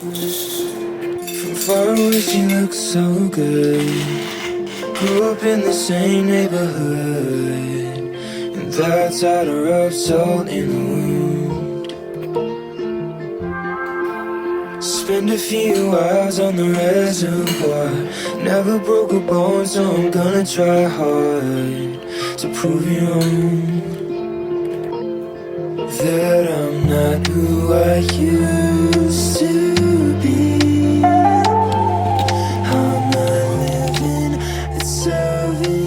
From far away she looks so good. Grew up in the same neighborhood, and that's how to rub salt in the wound. Spend a few hours on the reservoir. Never broke a bone, so I'm gonna try hard to prove you wrong, that I'm not who I used to be. I'm not living at 17.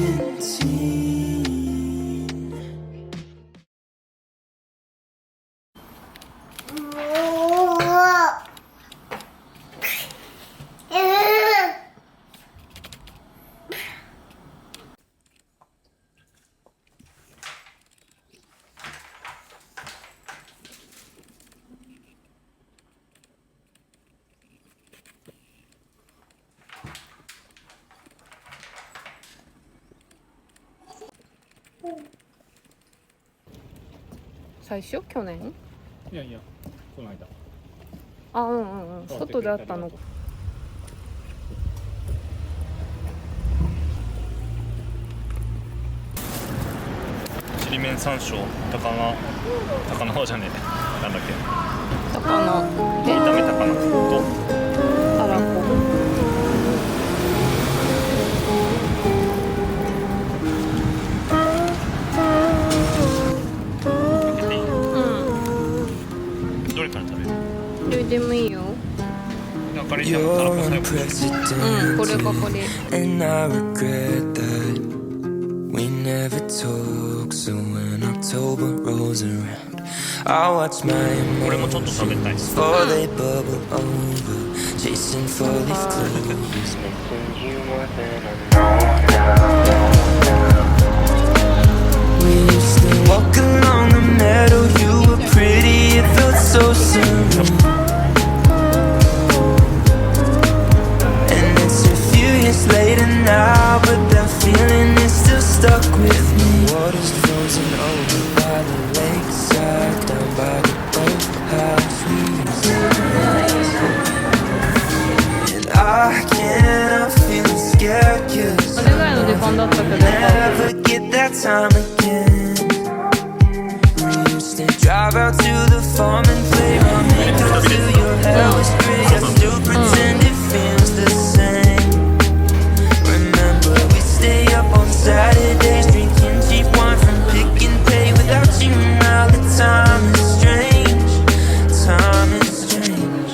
最初去年いやいや、この間。あ、うん、外で会ったの。ちりめん山椒、高菜じゃねえ、なんだっけ、高菜で炒め高菜とたらこ。どれから食べる？どれでもいいよ。You're unprecedented, これがこれ。 and I regret that we never talk. So when October rolls around, I watch my emotions before they bubble over, chasing four-leaf clovers, missing you more than I know. We used to walk along the meadow. You were pretty, it felt so surreal. Later now, but that feeling is still stuck with me. Water's frozen over by the lakeside, down by the boathouse we used to play. And I can't help feeling scared, 'cause I'll never get that time again. We used to drive out to the farm and play around, make up till your hair was gray. I still pretend it feels the same. Stay up on Saturdays, drinking cheap wine from Pick and Pay without you. Now the time is strange, time is strange.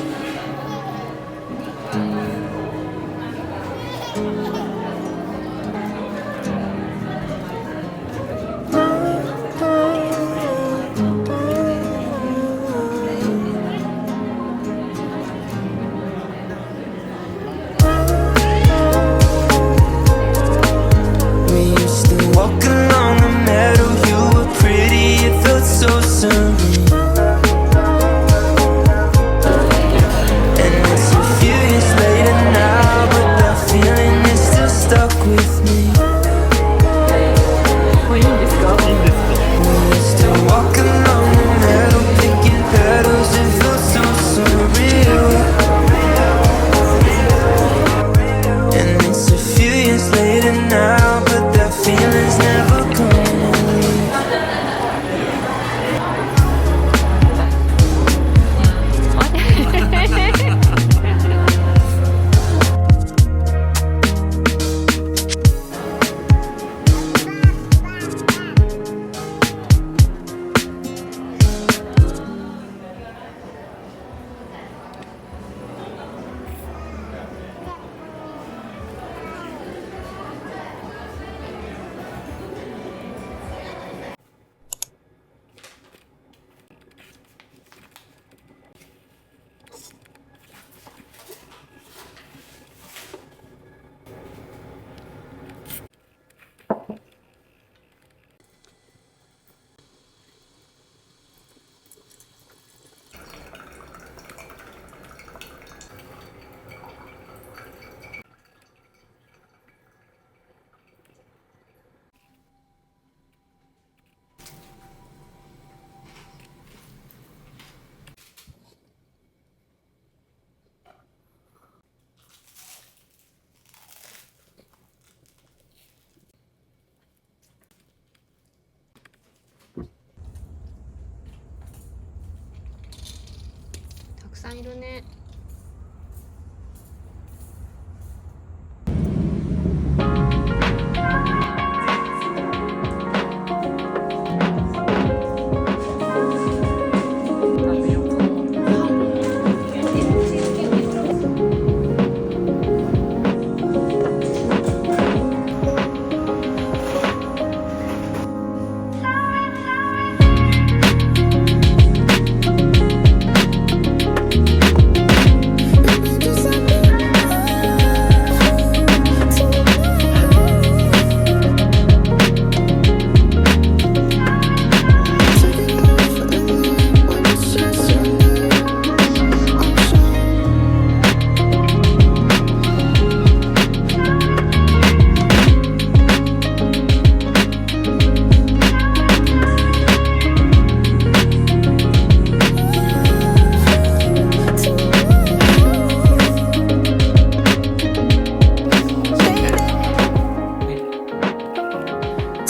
んいるね。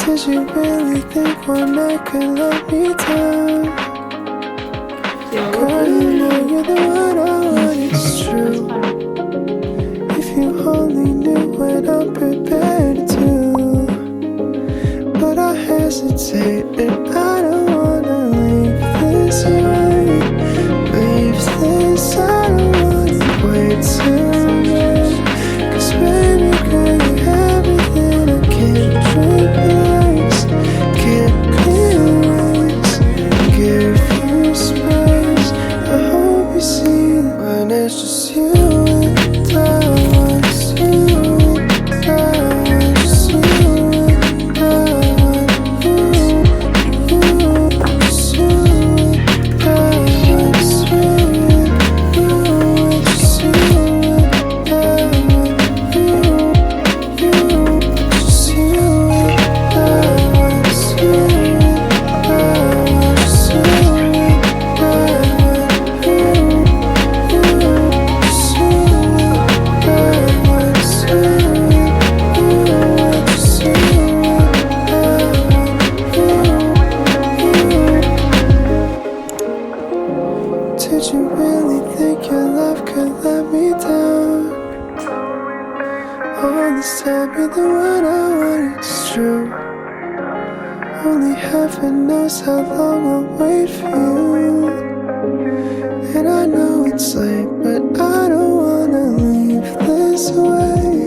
Did you really think one night could let me down? Girl, you know you're the one I want, it's true. If you only knew what I'm prepared to do. But I hesitate and I don't wanna leave this way. Leave this, I don't wanna wait too long. 'Cause baby girl, you're everything I can't replace. Can't erase, give you space. I hope you see that when it's just you and I, it's you and I, just you and I, just you and I, just you and I, just you and I, just you and I, just you Did you really think your love could let me down? All this time you're the one I want, it's true. Only heaven knows how long I'll wait for you. And I know it's late, but I don't wanna leave this way.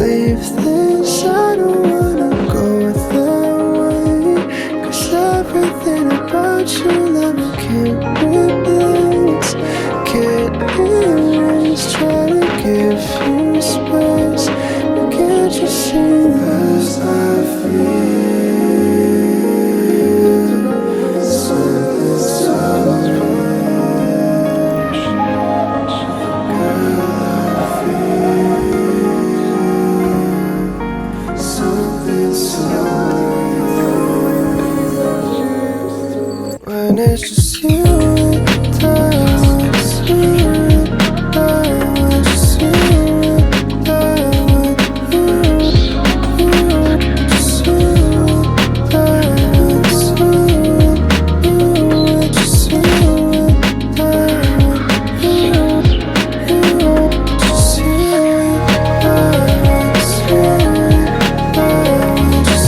Leave this, I don't wanna go that way. 'Cause everything about you never can replace. Can't erase, try to give you space. But can't you see this I feel? Something so something so when it's just you and I, it's you and I, just you and I, just you and I, just you and I, just you and I, just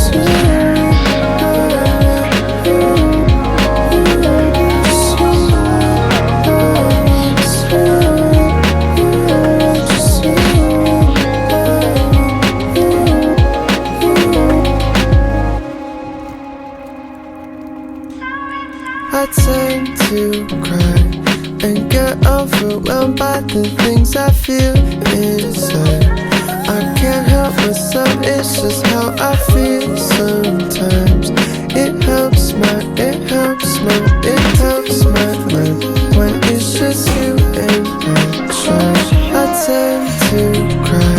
I tend to cry and get overwhelmed by the things I feel inside. I can't help myself, it's just how I feel sometimes. It helps my mind when it's just you and I tend to cry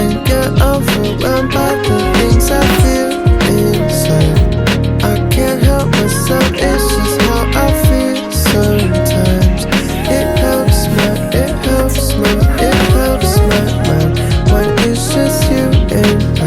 and get overwhelmed by the things I feel inside. I can't help myself, it's just how I feel sometimes. It helps my mind when it's just you and I.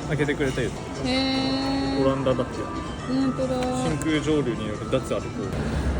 開けてくれたよ。へえ。オランダだって。本当だ。真空蒸留による脱アルコール。